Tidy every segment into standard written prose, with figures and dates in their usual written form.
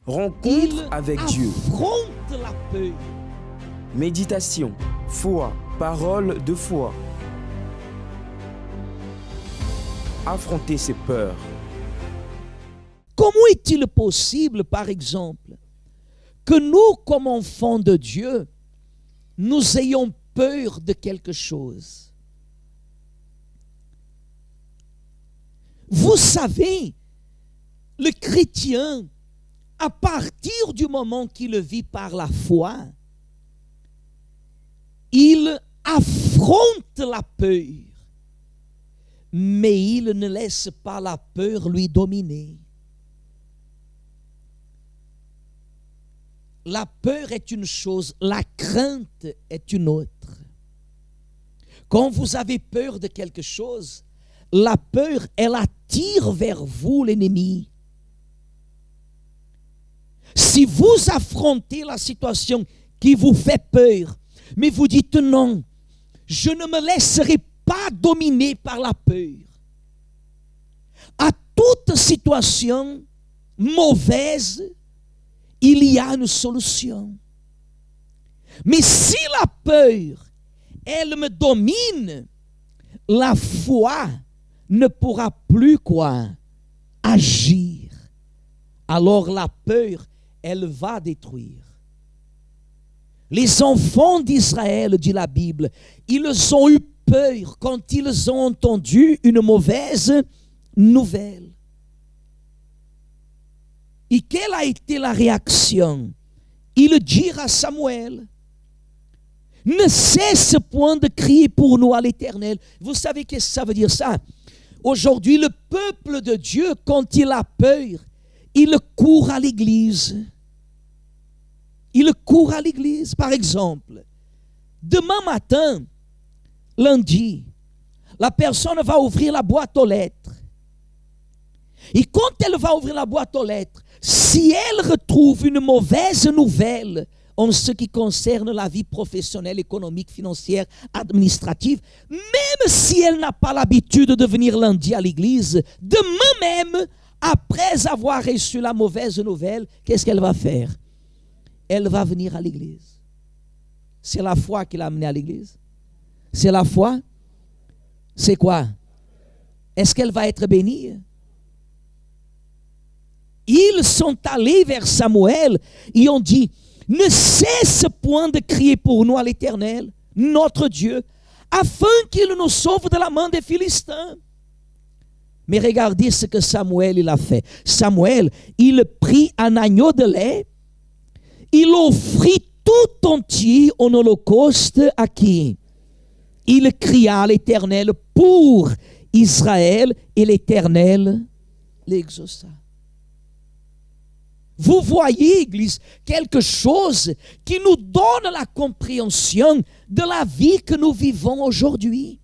Rencontre avec Dieu. Affronte la peur. Méditation, foi, parole de foi. Affronter ses peurs. Comment est-il possible, par exemple, que nous, comme enfants de Dieu, nous ayons peur de quelque chose? Vous savez, le chrétien, à partir du moment qu'il vit par la foi, il affronte la peur, mais il ne laisse pas la peur lui dominer. La peur est une chose, la crainte est une autre. Quand vous avez peur de quelque chose, la peur, elle attire vers vous l'ennemi. Si vous affrontez la situation qui vous fait peur, mais vous dites non, je ne me laisserai pas dominer par la peur. À toute situation mauvaise, il y a une solution. Mais si la peur, elle me domine, la foi ne pourra plus agir. Alors la peur, elle va détruire. Les enfants d'Israël, dit la Bible, ils ont eu peur quand ils ont entendu une mauvaise nouvelle. Et quelle a été la réaction? Ils dirent à Samuel, ne cesse point de crier pour nous à l'Éternel. Vous savez qu'est-ce que ça veut dire ça? Aujourd'hui, le peuple de Dieu, quand il a peur, il court à l'église. Il court à l'église. Par exemple, demain matin, lundi, la personne va ouvrir la boîte aux lettres. Et quand elle va ouvrir la boîte aux lettres, si elle retrouve une mauvaise nouvelle en ce qui concerne la vie professionnelle, économique, financière, administrative, même si elle n'a pas l'habitude de venir lundi à l'église, demain même, après avoir reçu la mauvaise nouvelle, qu'est-ce qu'elle va faire? Elle va venir à l'église. C'est la foi qui l'a amenée à l'église. C'est la foi. C'est quoi? Est-ce qu'elle va être bénie? Ils sont allés vers Samuel et ont dit, ne cesse point de crier pour nous à l'Éternel, notre Dieu, afin qu'il nous sauve de la main des Philistins. Mais regardez ce que Samuel il a fait. Samuel, il prit un agneau de lait, il offrit tout entier en holocauste à qui? Il cria à l'Éternel pour Israël et l'Éternel l'exauça. Vous voyez, Église, quelque chose qui nous donne la compréhension de la vie que nous vivons aujourd'hui.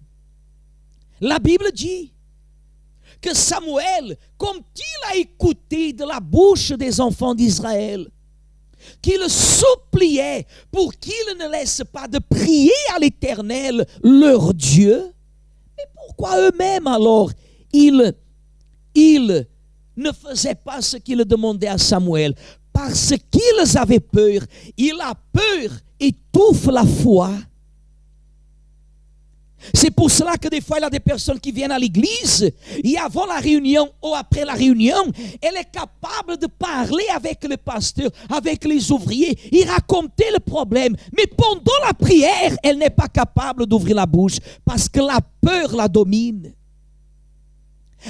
La Bible dit que Samuel, comme il a écouté de la bouche des enfants d'Israël, qu'il suppliait pour qu'ils ne laissent pas de prier à l'Éternel, leur Dieu, mais pourquoi eux-mêmes alors, ils ne faisaient pas ce qu'il demandait à Samuel? Parce qu'ils avaient peur. Et la peur étouffe la foi. C'est pour cela que des fois il y a des personnes qui viennent à l'église et avant la réunion ou après la réunion, elle est capable de parler avec le pasteur, avec les ouvriers et raconter le problème. Mais pendant la prière, elle n'est pas capable d'ouvrir la bouche parce que la peur la domine.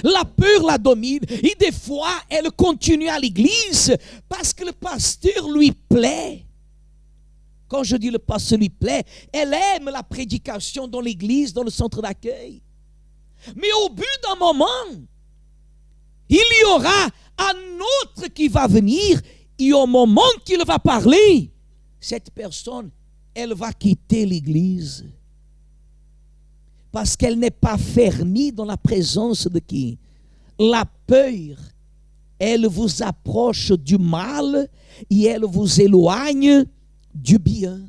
La peur la domine et des fois elle continue à l'église parce que le pasteur lui plaît. Quand je dis le pasteur lui plaît, elle aime la prédication dans l'église, dans le centre d'accueil. Mais au bout d'un moment, il y aura un autre qui va venir et au moment qu'il va parler, cette personne, elle va quitter l'église. Parce qu'elle n'est pas fermée dans la présence de qui? La peur, elle vous approche du mal et elle vous éloigne du bien.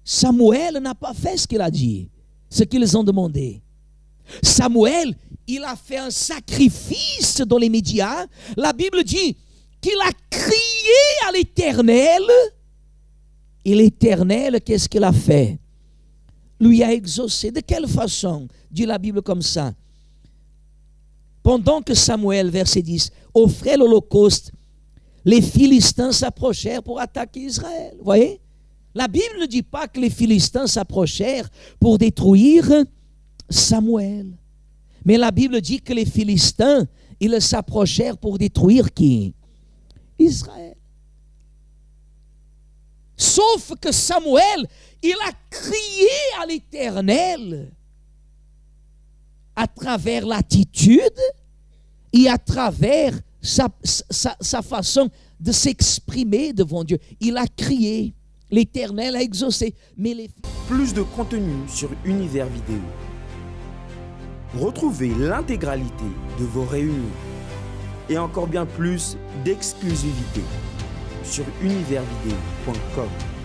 Samuel n'a pas fait ce qu'il a dit, ce qu'ils ont demandé. Samuel, il a fait un sacrifice dans les médias. La Bible dit, qu'il a crié à l'Éternel. Et l'Éternel, qu'est-ce qu'il a fait? Lui a exaucé. De quelle façon? Dit la Bible comme ça. Pendant que Samuel, verset 10, offrait l'holocauste, les Philistins s'approchèrent pour attaquer Israël. Vous voyez? La Bible ne dit pas que les Philistins s'approchèrent pour détruire Samuel. Mais la Bible dit que les Philistins, ils s'approchèrent pour détruire qui? Israël. Sauf que Samuel, il a crié à l'Éternel à travers l'attitude et à travers sa façon de s'exprimer devant Dieu. Il a crié, l'Éternel a exaucé. Mais Plus de contenu sur Univers Vidéo. Retrouvez l'intégralité de vos réunions et encore bien plus d'exclusivité sur universvideo.com.